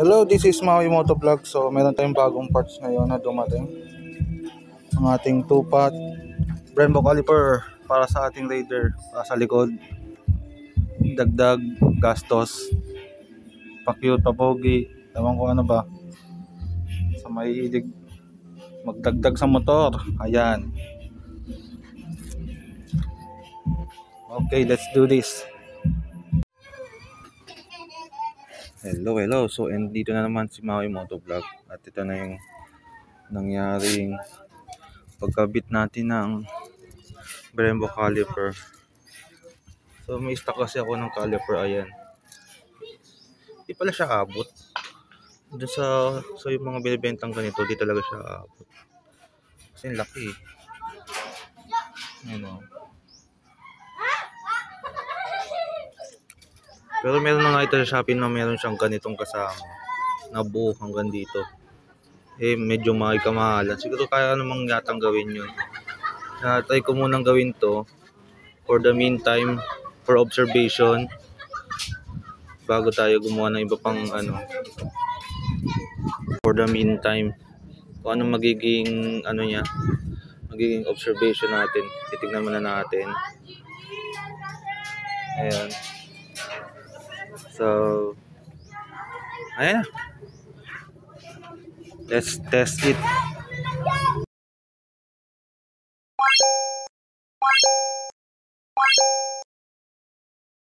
Hello, this is Maui Motovlog. So, meron tayong bagong parts ngayon na dumating. Ang ating 2-pot Brembo caliper para sa ating Raider, para sa likod. Dagdag gastos. Pa-cute, pa-pogi. Ewan ko ano ba. Sa maiilig magdagdag sa motor. Ayan. Okay, let's do this. Hello. So, dito na naman si Maui Motovlog. At ito na yung nangyaring pagkabit natin ng Brembo caliper. So, may stock kasi ako ng caliper. Ayan. Di pala siya abot. Doon sa yung mga binibentang ganito, di talaga siya abot. Kasi laki. Ano. Pero meron na nakita sa Shopee na meron siyang ganitong kasama. Na buo hanggang dito. Medyo kamahalan. Siguro kaya namang yatang gawin yun. Try ko munang gawin to. For the meantime, for observation. Bago tayo gumawa ng iba pang ano. For the meantime. Kung ano magiging ano niya. Magiging observation natin. Titignan muna natin. Ayan. So, ayan. Let's test it.